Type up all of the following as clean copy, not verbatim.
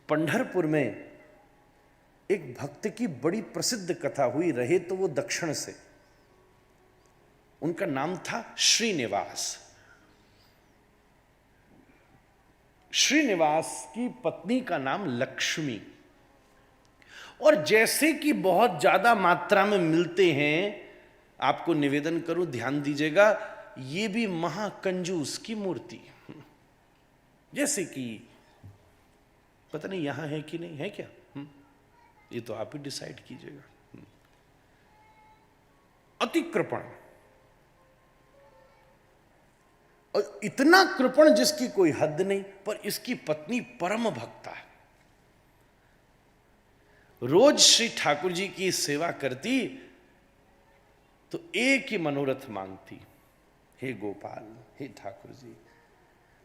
पंढरपुर में एक भक्त की बड़ी प्रसिद्ध कथा हुई, रहे तो वो दक्षिण से। उनका नाम था श्रीनिवास। श्रीनिवास की पत्नी का नाम लक्ष्मी। और जैसे कि बहुत ज्यादा मात्रा में मिलते हैं, आपको निवेदन करूं, ध्यान दीजिएगा, ये भी महाकंजूस की मूर्ति। जैसे कि पता नहीं यहां है कि नहीं है क्या, ये तो आप ही डिसाइड कीजिएगा। अति कृपण, और इतना कृपण जिसकी कोई हद नहीं। पर इसकी पत्नी परम भक्ता है, रोज श्री ठाकुर जी की सेवा करती तो एक ही मनोरथ मांगती, हे गोपाल, हे ठाकुर जी,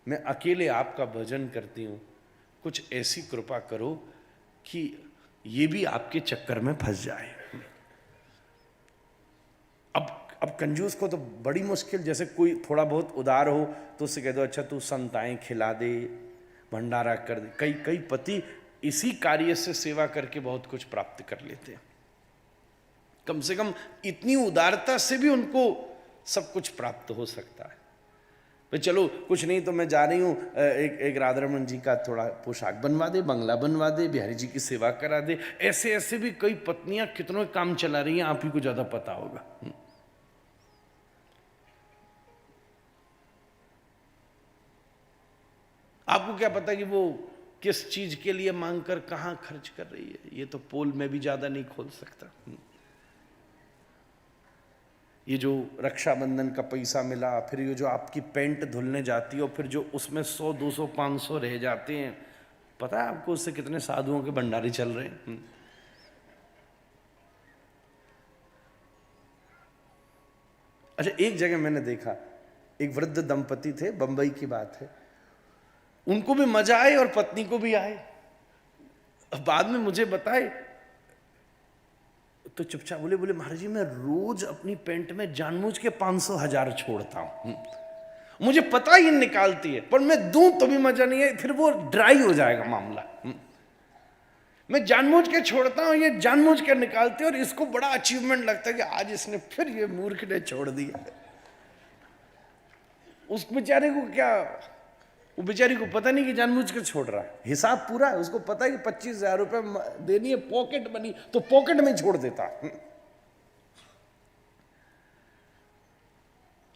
मैं अकेले आपका भजन करती हूं, कुछ ऐसी कृपा करो कि ये भी आपके चक्कर में फंस जाए। अब कंजूस को तो बड़ी मुश्किल, जैसे कोई थोड़ा बहुत उदार हो तो उससे कह दो अच्छा तू संताएं खिला दे, भंडारा कर दे। कई कई पति इसी कार्य से सेवा करके बहुत कुछ प्राप्त कर लेते हैं। कम से कम इतनी उदारता से भी उनको सब कुछ प्राप्त हो सकता है। भाई चलो कुछ नहीं तो मैं जा रही हूं, एक राधारमण जी का थोड़ा पोशाक बनवा दे, बंगला बनवा दे, बिहारी जी की सेवा करा दे। ऐसे ऐसे भी कई पत्नियां कितनों काम चला रही हैं, आप ही को ज्यादा पता होगा। आपको क्या पता कि वो किस चीज के लिए मांग कर कहां खर्च कर रही है। ये तो पोल में भी ज्यादा नहीं खोल सकता। ये जो रक्षाबंधन का पैसा मिला, फिर ये जो आपकी पेंट धुलने जाती है और फिर जो उसमें 100 200 500 रह जाते हैं, पता है आपको उससे कितने साधुओं के भंडारे चल रहे हैं। अच्छा, एक जगह मैंने देखा, एक वृद्ध दंपति थे, बंबई की बात है, उनको भी मजा आए और पत्नी को भी आए। बाद में मुझे बताए तो चुपचाप बोले महाराज जी मैं रोज अपनी पेंट में जानबूझ के 500 1000 छोड़ता हूं, मुझे पता ही निकालती है, पर मैं दूं तो भी मजा नहीं है, फिर वो ड्राई हो जाएगा मामला। मैं जानबूझ के छोड़ता हूं, ये जानबूझ के निकालते हैं, और इसको बड़ा अचीवमेंट लगता है कि आज इसने फिर ये मूर्ख ने छोड़ दिया। उस बेचारे को क्या, वो बेचारी को पता नहीं कि जानबूझ के छोड़ रहा है, हिसाब पूरा है, उसको पता है कि 25,000 रुपए देनी है, पॉकेट मनी, तो पॉकेट में छोड़ देता।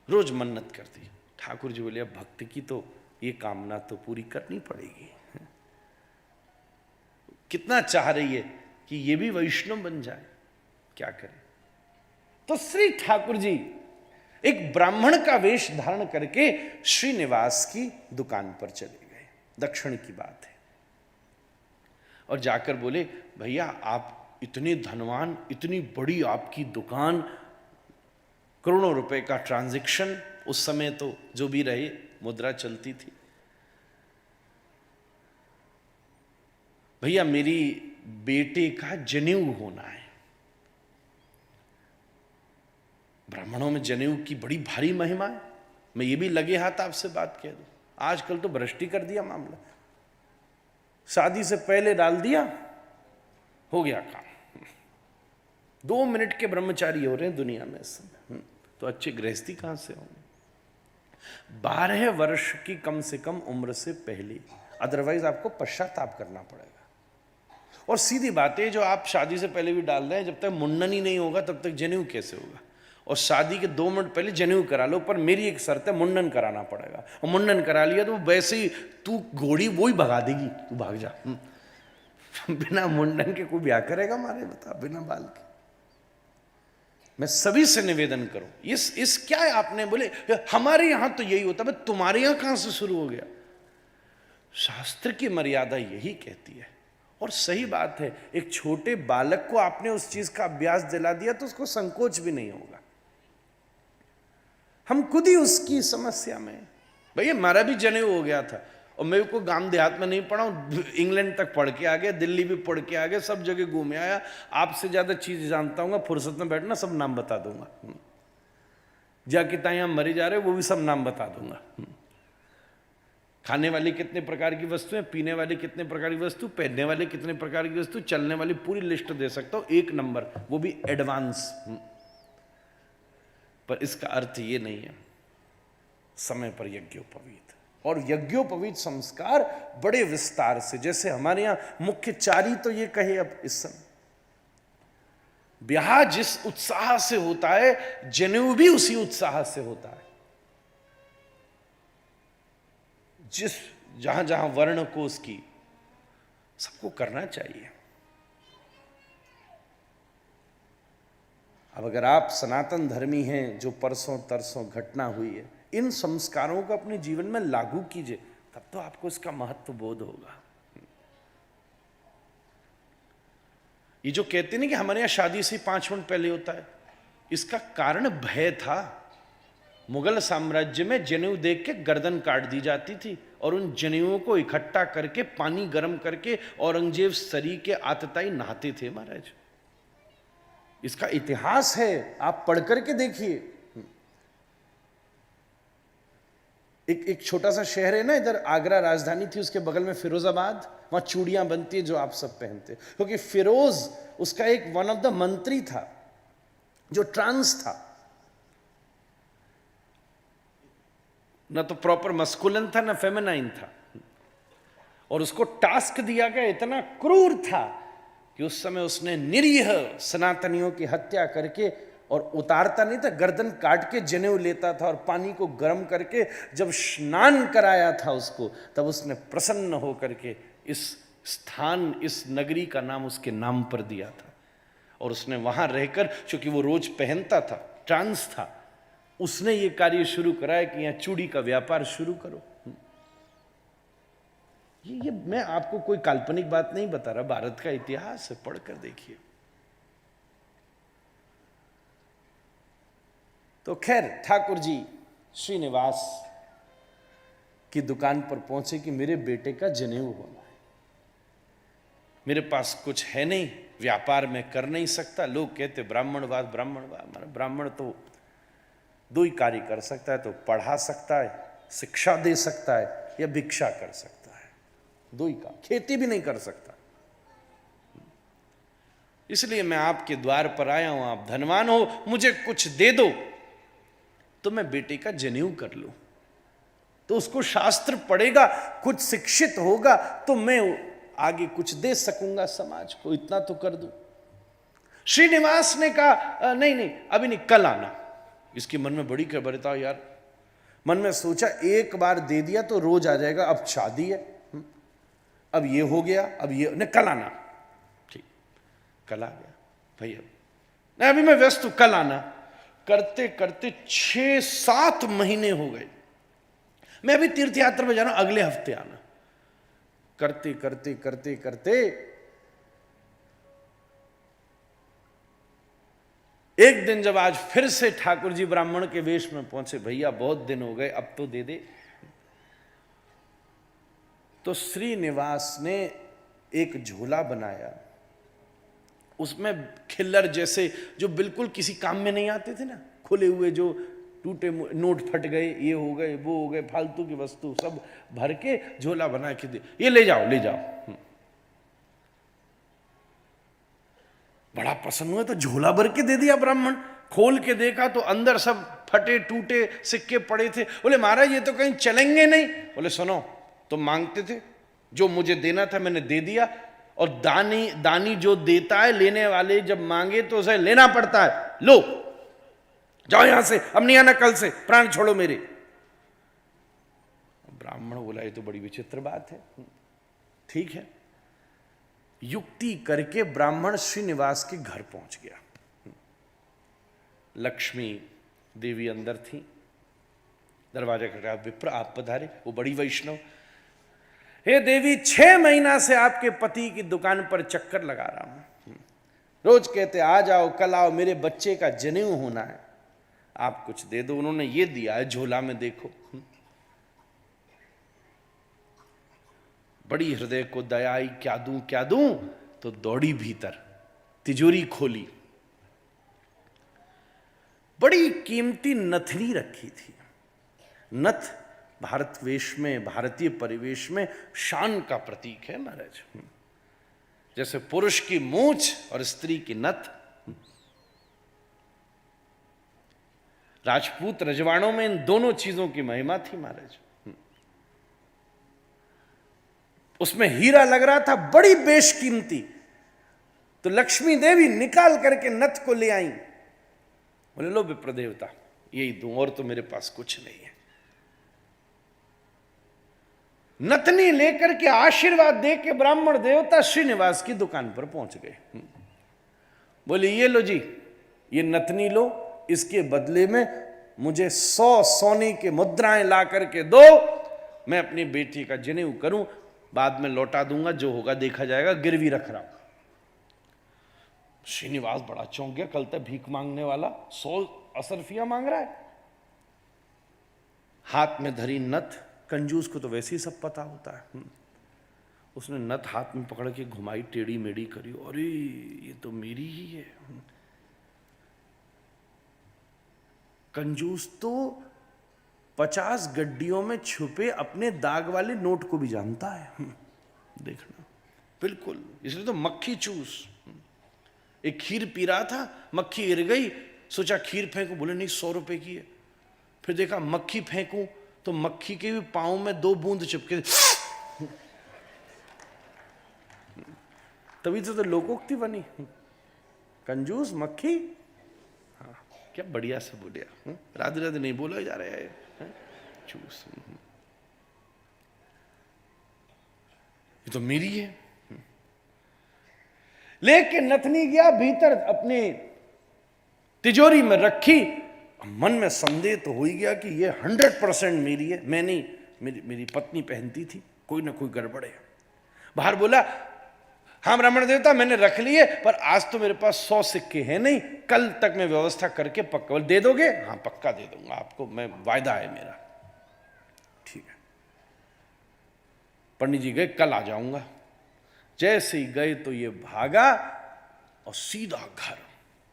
रोज मन्नत करती। ठाकुर जी बोले अब भक्त की तो ये कामना तो पूरी करनी पड़ेगी। कितना चाह रही है कि ये भी वैष्णव बन जाए, क्या करे। तो श्री ठाकुर जी एक ब्राह्मण का वेश धारण करके श्रीनिवास की दुकान पर चले गए। दक्षिण की बात है। और जाकर बोले भैया आप इतने धनवान, इतनी बड़ी आपकी दुकान, करोड़ों रुपए का ट्रांजैक्शन, उस समय तो जो भी रहे मुद्रा चलती थी, भैया मेरी बेटे का जनेऊ होना है। ब्राह्मणों में जनेऊ की बड़ी भारी महिमा है। मैं ये भी लगे हाथ आपसे बात कह दूं, आजकल तो भ्रष्टी कर दिया मामला, शादी से पहले डाल दिया, हो गया काम। 2 मिनट के ब्रह्मचारी हो रहे हैं दुनिया में इस समय, तो अच्छे गृहस्थी कहां से होंगे। 12 वर्ष की कम से कम उम्र से पहले, अदरवाइज आपको पश्चाताप करना पड़ेगा। और सीधी बात है, जो आप शादी से पहले भी डाल रहे हैं, जब तक मुंडन ही नहीं होगा तब तक जनेऊ कैसे होगा। और शादी के 2 मिनट पहले जनेऊ करा लो, पर मेरी एक शर्त है, मुंडन कराना पड़ेगा। और मुंडन करा लिया तो वैसे ही तू घोड़ी वो ही भगा देगी, तू भाग जा। बिना मुंडन के कोई ब्याह करेगा मारे, बता, बिना बाल के। मैं सभी से निवेदन करूं, इस क्या है, आपने बोले हमारे यहां तो यही होता है, तुम्हारे यहां कहां से शुरू हो गया। शास्त्र की मर्यादा यही कहती है, और सही बात है। एक छोटे बालक को आपने उस चीज का अभ्यास दिला दिया तो उसको संकोच भी नहीं होगा। हम खुद ही उसकी समस्या में, भैया हमारा भी जनेऊ हो गया था, और मेरे को गांव देहात में नहीं पढ़ा हूं, इंग्लैंड तक पढ़ के आ गया, दिल्ली भी पढ़ के आ गया, सब जगह घूमे आया। आपसे ज्यादा चीज जानता हूँ, फुर्सत में बैठना सब नाम बता दूंगा। जाके ताया मरे जा रहे वो भी सब नाम बता दूंगा। खाने वाली कितने प्रकार की वस्तुएं, पीने वाली कितने प्रकार की वस्तु, पहनने वाली कितने प्रकार की वस्तु, चलने वाली पूरी लिस्ट दे सकता हूं, 1 नंबर, वो भी एडवांस। पर इसका अर्थ ये नहीं है समय पर यज्ञोपवीत। और यज्ञोपवीत संस्कार बड़े विस्तार से, जैसे हमारे यहां मुख्य 4 ही तो ये कहे अब इस समय। ब्याह जिस उत्साह से होता है, जनेऊ भी उसी उत्साह से होता है। जिस जहां जहां वर्ण कोश की, सबको करना चाहिए। अब अगर आप सनातन धर्मी हैं, जो परसों तरसों घटना हुई है, इन संस्कारों को अपने जीवन में लागू कीजिए, तब तो आपको इसका महत्व बोध होगा। ये जो कहते नहीं कि हमारे यहां शादी से 5 मिनट पहले होता है, इसका कारण भय था। मुगल साम्राज्य में जनेऊ देख के गर्दन काट दी जाती थी, और उन जनेऊओं को इकट्ठा करके पानी गर्म करके औरंगजेब सरी के आतताई नहाते थे महाराज। इसका इतिहास है, आप पढ़ करके देखिए। एक छोटा सा शहर है ना इधर, आगरा राजधानी थी, उसके बगल में फिरोजाबाद, वहां चूड़ियां बनती है जो आप सब पहनते, क्योंकि फिरोज उसका एक वन ऑफ द मंत्री था जो ट्रांस था, ना तो प्रॉपर मस्कुलिन था ना फेमिनाइन था, और उसको टास्क दिया गया इतना क्रूर था कि उस समय उसने निरीह सनातनियों की हत्या करके, और उतारता नहीं था, गर्दन काट के जनेऊ लेता था, और पानी को गर्म करके जब स्नान कराया था उसको, तब उसने प्रसन्न होकर के इस स्थान, इस नगरी का नाम उसके नाम पर दिया था। और उसने वहां रहकर, क्योंकि वो रोज पहनता था, ट्रांस था, उसने ये कार्य शुरू कराया कि यहां चूड़ी का व्यापार शुरू करो। ये मैं आपको कोई काल्पनिक बात नहीं बता रहा, भारत का इतिहास है, पढ़कर देखिए। तो खैर ठाकुर जी श्रीनिवास की दुकान पर पहुंचे कि मेरे बेटे का जनेऊ होना है, मेरे पास कुछ है नहीं, व्यापार में कर नहीं सकता। लोग कहते ब्राह्मणवाद ब्राह्मणवाद, ब्राह्मण तो 2 ही कार्य कर सकता है, तो पढ़ा सकता है, शिक्षा दे सकता है, या भिक्षा कर सकता है, 2 ही काम, खेती भी नहीं कर सकता। इसलिए मैं आपके द्वार पर आया हूं, आप धनवान हो, मुझे कुछ दे दो तो मैं बेटे का जनेऊ कर लूं, तो उसको शास्त्र पढ़ेगा, कुछ शिक्षित होगा, तो मैं आगे कुछ दे सकूंगा समाज को, इतना तो कर दूं। श्रीनिवास ने कहा नहीं नहीं अभी नहीं, कल आना। इसके मन में बड़ी खबरता यार, मन में सोचा एक बार दे दिया तो रोज आ जाएगा, अब शादी है, अब ये हो गया, अब ये नहीं, कल आना। ठीक, कल आ गया भैया, नहीं अभी मैं व्यस्त हूं, कल आना। करते करते 6-7 महीने हो गए, मैं अभी तीर्थ यात्रा में जा रहा हूं, अगले हफ्ते आना। करते करते करते करते एक दिन जब आज फिर से ठाकुर जी ब्राह्मण के वेश में पहुंचे, भैया बहुत दिन हो गए, अब तो दे दे। तो श्रीनिवास ने एक झोला बनाया, उसमें खिल्लर जैसे जो बिल्कुल किसी काम में नहीं आते थे ना, खुले हुए जो टूटे नोट फट गए, ये हो गए, वो हो गए, फालतू की वस्तु सब भर के झोला बना के दे, ये ले जाओ ले जाओ। बड़ा प्रसन्न हुआ, तो झोला भर के दे दिया ब्राह्मण। खोल के देखा तो अंदर सब फटे टूटे सिक्के पड़े थे। बोले महाराज ये तो कहीं चलेंगे नहीं। बोले सुनो, तुम मांगते थे, जो मुझे देना था मैंने दे दिया, और दानी जो देता है, लेने वाले जब मांगे तो उसे लेना पड़ता है। लो जाओ यहां से, अब नहीं आना, कल से प्राण छोड़ो मेरे। ब्राह्मण बोला ये तो बड़ी विचित्र बात है। ठीक है, युक्ति करके ब्राह्मण श्रीनिवास के घर पहुंच गया। लक्ष्मी देवी अंदर थी, दरवाजा खटखटाया, विप्र आप पधारे। वो बड़ी वैष्णव, हे देवी 6 महीना से आपके पति की दुकान पर चक्कर लगा रहा हूं, रोज कहते आ जाओ कल आओ, मेरे बच्चे का जनेऊ होना है, आप कुछ दे दो। उन्होंने ये दिया है झोला में, देखो। बड़ी हृदय को दया आई, क्या दूं क्या दूं, तो दौड़ी भीतर, तिजोरी खोली, बड़ी कीमती नथनी रखी थी। नथ भारत वेश में, भारतीय परिवेश में शान का प्रतीक है महाराज। जैसे पुरुष की मूंछ और स्त्री की नथ। राजपूत रजवाड़ों में इन दोनों चीजों की महिमा थी महाराज। उसमें हीरा लग रहा था बड़ी बेशकीमती, तो लक्ष्मी देवी निकाल करके नथ को ले आई। बोले लो विप्र देवता, यही दूं, और तो मेरे पास कुछ नहीं है। नथनी लेकर के आशीर्वाद दे के ब्राह्मण देवता श्रीनिवास की दुकान पर पहुंच गए। बोले ये लो जी, ये नथनी लो, इसके बदले में मुझे 100 सोने के मुद्राएं ला करके दो, मैं अपनी बेटी का जनेऊ करूं, बाद में लौटा दूंगा, जो होगा देखा जाएगा, गिरवी रख रहा हूं। श्रीनिवास बड़ा चौंक गया, कल तक भीख मांगने वाला 100 असरफिया मांग रहा है। हाथ में धरी नथ, कंजूस को तो वैसे ही सब पता होता है। उसने नथ हाथ में पकड़ के घुमाई, टेढ़ी मेढ़ी करी, अरे ये तो मेरी ही है। कंजूस तो 50 गड्डियों में छुपे अपने दाग वाले नोट को भी जानता है। देखना बिल्कुल, इसलिए तो मक्खी चूस। एक खीर पी रहा था, मक्खी गिर गई, सोचा खीर फेंकू, बोले नहीं 100 रुपए की है। फिर देखा मक्खी फेंकू तो मक्खी के भी पांव में 2 बूंद चिपके। तभी तो लोकोक्ति बनी, कंजूस मक्खी। हाँ, क्या बढ़िया से बोलिया, राधे राधे नहीं बोला जा रहा है, चूस। ये तो मेरी है। लेके नथनी गया भीतर, अपने तिजोरी में रखी। मन में संदेह तो हो ही गया कि ये 100% मेरी है, मैं नहीं, मेरी पत्नी पहनती थी, कोई ना कोई गड़बड़ है। बाहर बोला, हाँ ब्राह्मण देवता मैंने रख लिए, पर आज तो मेरे पास 100 सिक्के हैं नहीं, कल तक मैं व्यवस्था करके पक्का दे दोगे? हाँ पक्का दे दूंगा आपको, मैं वायदा है मेरा। ठीक है, पंडित जी गए, कल आ जाऊंगा। जैसे ही गए तो ये भागा और सीधा घर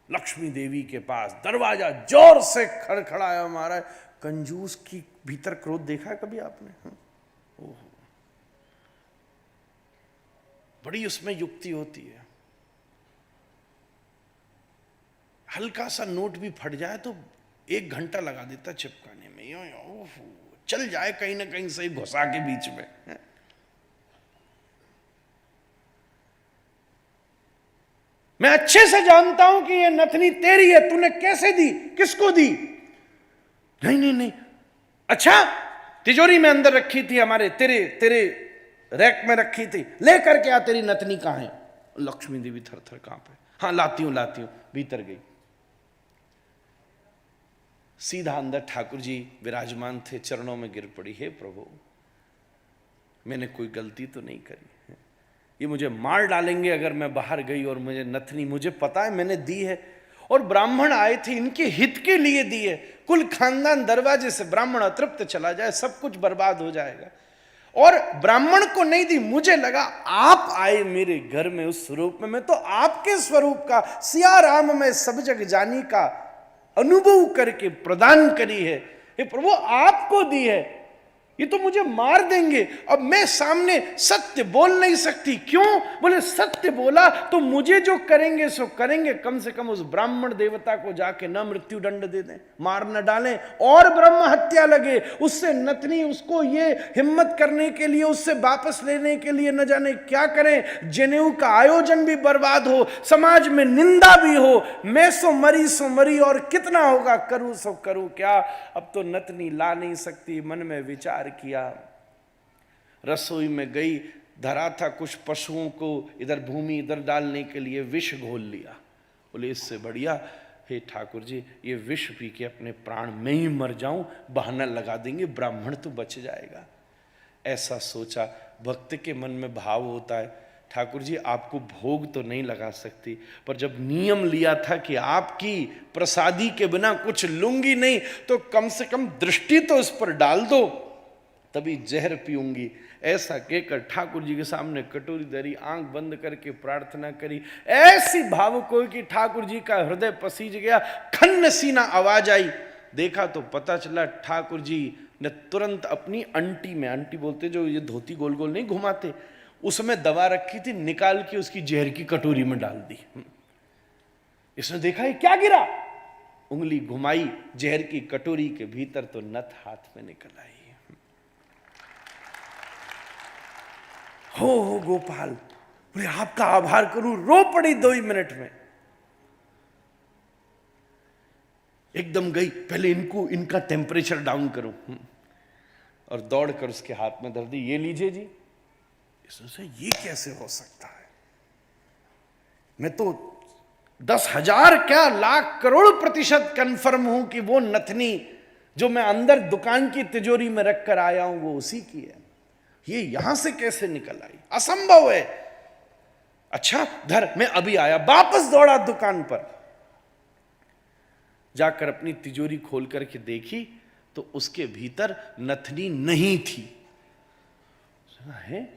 लक्ष्मी देवी के पास, दरवाजा जोर से खड़खड़ाया। महाराज कंजूस की भीतर क्रोध देखा है कभी आपने? ओहो, बड़ी उसमें युक्ति होती है। हल्का सा नोट भी फट जाए तो 1 घंटा लगा देता चिपकाने में, ओहो, चल जाए कहीं ना कहीं से घुसा के बीच में। मैं अच्छे से जानता हूं कि ये नथनी तेरी है, तूने कैसे दी, किसको दी? नहीं नहीं नहीं, अच्छा तिजोरी में अंदर रखी थी, हमारे तेरे रैक में रखी थी, लेकर के आ, तेरी नथनी कहां है? लक्ष्मी देवी थर थर कांपे, हाँ लाती हूं। भीतर गई, सीधा अंदर ठाकुर जी विराजमान थे, चरणों में गिर पड़ी, हे प्रभु मैंने कोई गलती तो नहीं करी, ये मुझे मार डालेंगे अगर मैं बाहर गई और मुझे नथनी, मुझे पता है मैंने दी है, और ब्राह्मण आए थे इनके हित के लिए दी है, कुल खानदान दरवाजे से ब्राह्मण अतृप्त चला जाए, सब कुछ बर्बाद हो जाएगा, और ब्राह्मण को नहीं दी। मुझे लगा आप आए मेरे घर में उस स्वरूप में, मैं तो आपके स्वरूप का, सिया राम में सब जग जानी का अनुभव करके प्रदान करी है, हे प्रभु आपको दी है, ये तो मुझे मार देंगे। अब मैं सामने सत्य बोल नहीं सकती, क्यों? बोले सत्य बोला तो मुझे जो करेंगे सो करेंगे, कम से कम उस ब्राह्मण देवता को जाके न मृत्यु दंड दे दें, मार न डालें, और ब्रह्म हत्या लगे। उससे नथनी उसको ये हिम्मत करने के लिए, उससे वापस लेने के लिए न जाने क्या करें, जनेऊ का आयोजन भी बर्बाद हो, समाज में निंदा भी हो, मैं सो मरी और कितना होगा, करूं सो करूं क्या। अब तो नथनी ला नहीं सकती, मन में विचार किया, रसोई में गई, धरा था कुछ पशुओं को इधर भूमि इधर डालने के लिए, विष घोल लिया। बोले इससे बढ़िया हे ठाकुर जी ये विष पी के अपने प्राण में ही मर जाऊं, बहाना लगा देंगे, ब्राह्मण तो बच जाएगा। ऐसा सोचा। भक्त के मन में भाव होता है, ठाकुर जी आपको भोग तो नहीं लगा सकती, पर जब नियम लिया था कि आपकी प्रसादी के बिना कुछ लूंगी नहीं, तो कम से कम दृष्टि तो इस पर डाल दो, तभी जहर पीऊंगी। ऐसा कहकर ठाकुर जी के सामने कटोरी धरी, आंख बंद करके प्रार्थना करी। ऐसी भाव को कि ठाकुर जी का हृदय पसीज गया, खन्न सी ना आवाज आई। देखा तो पता चला ठाकुर जी ने तुरंत अपनी अंटी में, अंटी बोलते जो ये धोती गोल गोल नहीं घुमाते, उसमें दवा रखी थी, निकाल के उसकी जहर की कटोरी में डाल दी। इसने देखा ये क्या गिरा, उंगली घुमाई, जहर की कटोरी के भीतर तो नथ हाथ में निकल आई। हो गोपाल, बोले आपका आभार करूं, रो पड़ी 2 ही मिनट में। एकदम गई, पहले इनका टेम्परेचर डाउन करूं, और दौड़कर उसके हाथ में धर दी, ये लीजिए जी। इसने ये कैसे हो सकता है, मैं तो 10,000 क्या लाख करोड़ % कंफर्म हूं कि वो नथनी जो मैं अंदर दुकान की तिजोरी में रख कर आया हूं वो उसी की है, ये यहां से कैसे निकल आई, असंभव है। अच्छा धर, मैं अभी आया। वापस दौड़ा दुकान पर, जाकर अपनी तिजोरी खोल करके देखी तो उसके भीतर नथनी नहीं थी। है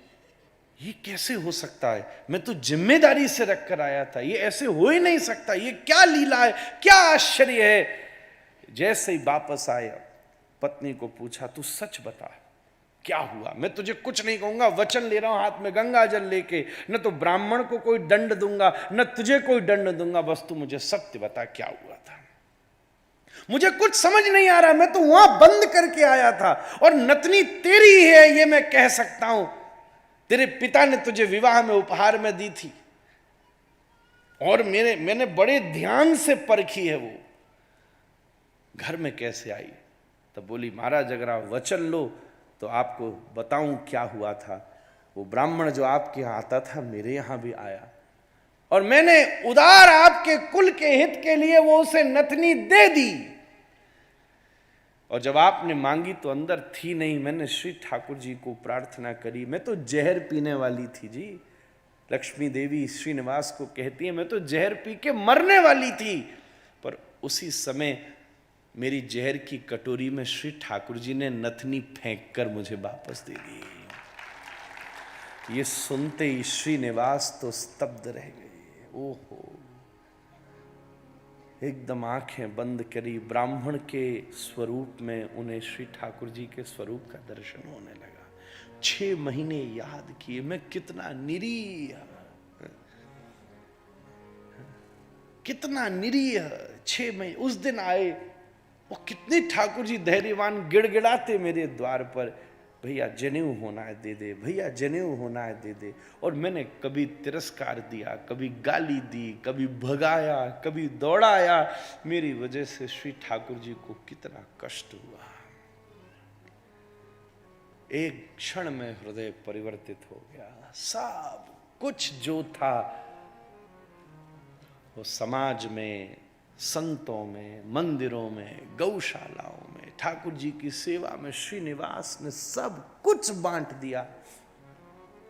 ये कैसे हो सकता है, मैं तो जिम्मेदारी से रख कर आया था, ये ऐसे हो ही नहीं सकता, ये क्या लीला है, क्या आश्चर्य है। जैसे ही वापस आया, पत्नी को पूछा तू सच बता क्या हुआ, मैं तुझे कुछ नहीं कहूंगा, वचन ले रहा हूं हाथ में गंगा जल लेके, न तो ब्राह्मण को कोई दंड दूंगा न तुझे कोई दंड दूंगा, बस तू मुझे सत्य बता क्या हुआ था। मुझे कुछ समझ नहीं आ रहा, मैं तो वहां बंद करके आया था, और नथनी तेरी है ये मैं कह सकता हूं, तेरे पिता ने तुझे विवाह में उपहार में दी थी, और मैंने बड़े ध्यान से परखी है, वो घर में कैसे आई। तब बोली महाराज अगर आप वचन लो तो आपको बताऊं क्या हुआ था। वो ब्राह्मण जो आपके यहाँ आता था मेरे यहाँ भी आया, और मैंने उदार आपके कुल के हित के लिए वो उसे नथनी दे दी, और जब आपने मांगी तो अंदर थी नहीं। मैंने श्री ठाकुर जी को प्रार्थना करी, मैं तो जहर पीने वाली थी जी। लक्ष्मी देवी श्रीनिवास को कहती है मैं तो जहर पी के मरने वाली थी, पर उसी समय मेरी जहर की कटोरी में श्री ठाकुर जी ने नथनी फेंक कर मुझे वापस दे दी। ये सुनते ही श्रीनिवास तो स्तब्ध रह गए। ओहो, एकदम आंखें बंद करी, ब्राह्मण के स्वरूप में उन्हें श्री ठाकुर जी के स्वरूप का दर्शन होने लगा। 6 महीने याद किए, मैं कितना निरीह, कितना निरीह। 6 महीने, उस दिन आए, वो कितने ठाकुर जी धैर्यवान, गिड़गिड़ाते मेरे द्वार पर, भैया जनेऊ होना है दे दे, भैया जनेऊ होना है दे दे। और मैंने कभी तिरस्कार दिया, कभी गाली दी, कभी भगाया, कभी दौड़ाया। मेरी वजह से श्री ठाकुर जी को कितना कष्ट हुआ। एक क्षण में हृदय परिवर्तित हो गया। सब कुछ जो था वो समाज में, संतों में, मंदिरों में, गौशालाओं में, ठाकुर जी की सेवा में श्रीनिवास ने सब कुछ बांट दिया,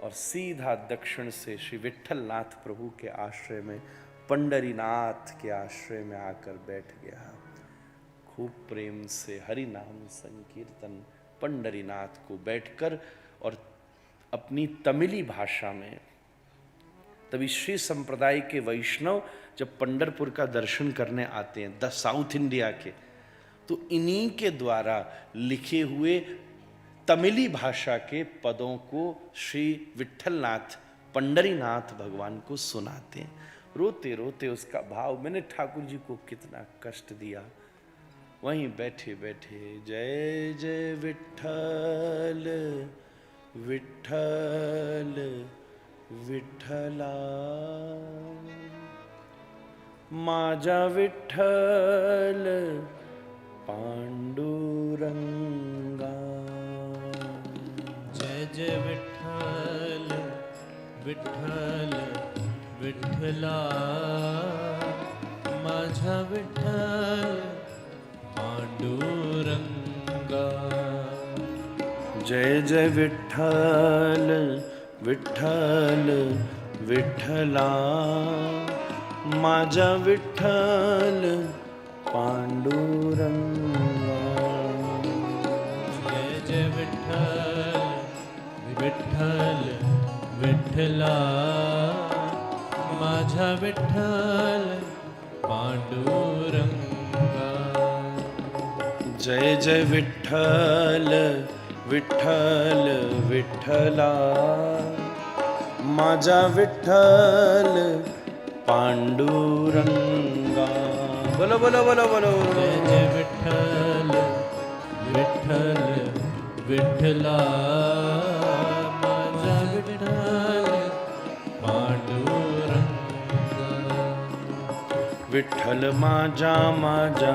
और सीधा दक्षिण से श्री विट्ठलनाथ प्रभु के आश्रय में, पंडरीनाथ के आश्रय में आकर बैठ गया। खूब प्रेम से हरि नाम संकीर्तन पंडरीनाथ को बैठकर, और अपनी तमिली भाषा में। तभी श्री संप्रदाय के वैष्णव जब पंढरपुर का दर्शन करने आते हैं, साउथ इंडिया के, तो इन्हीं के द्वारा लिखे हुए तमिली भाषा के पदों को श्री विट्ठलनाथ पंडरीनाथ भगवान को सुनाते हैं। रोते रोते उसका भाव, मैंने ठाकुर जी को कितना कष्ट दिया। वहीं बैठे बैठे जय जय विट्ठल विट्ठल विठ्ठला, माझा विठ्ठल पांडुरंगा। जय जय विठ्ठल विठ्ठल विठ्ठला, माझा विठ्ठल पांडुरंगा। जय जय विठ्ठल विठ्ठल विठ्ठला, माझा विठ्ठल पांडुरंगा। जय जय विठ्ठल विठ्ठल विठ्ठला, माझा विठ्ठल पांडुरंगा। जय जय विठ्ठल विठ्ठल विठ्ठला, माझा विठ्ठल पांडुरंगा. बोलो बोलो बोलो बोलो. जय जय विठ्ठल विठ्ठल विठ्ठला, माझा विठ्ठल पांडुरंगा. विठ्ठल माझा माझा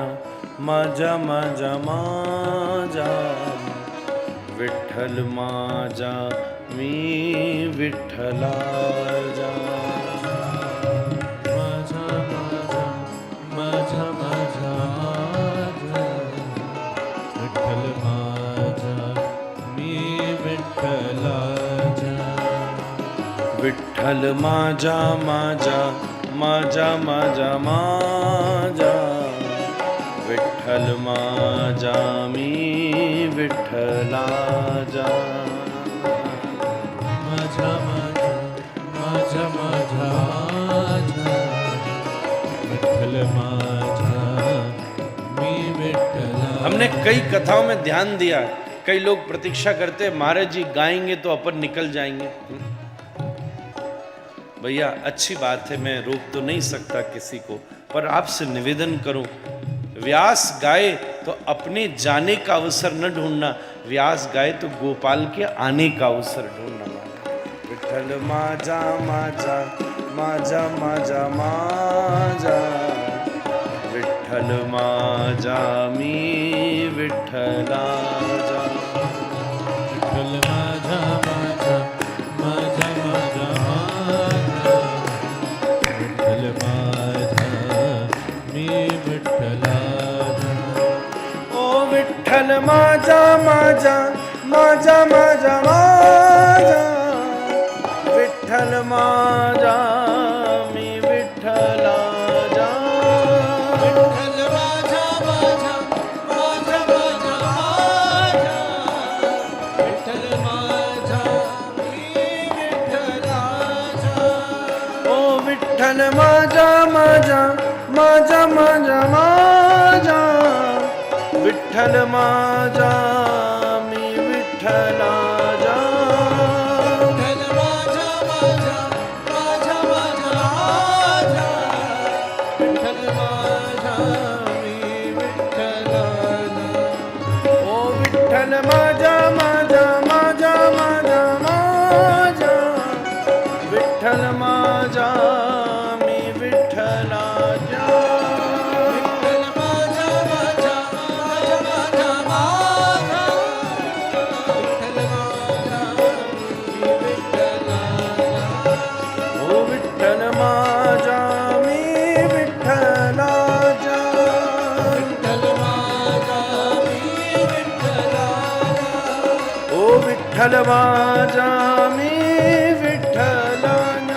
माझा माझा माझा, विठ्ठल माझा मी विठ्ठलाचा. माझा माझा माझा माझा माझा, विठ्ठल माझा मी विठ्ठलाचा. विठ्ठल माझा माझा माझा माझा माझा, विठ्ठल माझा मी विठ्ठलाचा. माझा माझा माझा माझा माझा, विठ्ठल माझा मी विठ्ठला. हमने कई कथाओं में ध्यान दिया, कई लोग प्रतीक्षा करते महाराज जी गाएंगे तो अपन निकल जाएंगे. भैया अच्छी बात है, मैं रोक तो नहीं सकता किसी को, पर आपसे निवेदन करूं, व्यास गाए तो अपने जाने का अवसर न ढूंढना, व्यास गाए तो गोपाल के आने का अवसर ढूंढना. विठ्ठल माझा माझा माझा माझा माझा, विठ्ठल माझा मी विठ्ठलाचा. विठ्ठल माझा माझा माझा माझा माझा, विठ्ठल माझा मी विठ्ठलाचा. ओ विठ्ठल माझा माझा माझा माझा माझा, विठ्ठल माझा मी विठ्ठलाचा. विठ्ठल माझा माझा माझा माझा माझा, विठ्ठल माझा मी विठ्ठलाचा. ओ विठ्ठल माझा माझा माझा माझा माझा, विठ्ठल माझा मी विठ्ठलाचा. विठ्ठल माझा माझा माझा माझा माझा, विठ्ठल माझा मी विठ्ठलाचा. ओ विठ्ठल माझा माझा माझा माझा माझा, विठ्ठल माझा मी विठ्ठलाचा. विठ्ठल माझा माझा माझा माझा माझा, विठ्ठल माझा मी विठ्ठलाचा. ओ विठ्ठल माझा मी विठ्ठलाचा. विठ्ठल माझा मी विठ्ठलाचा. ओ विठ्ठल माझा मी विठ्ठलाचा.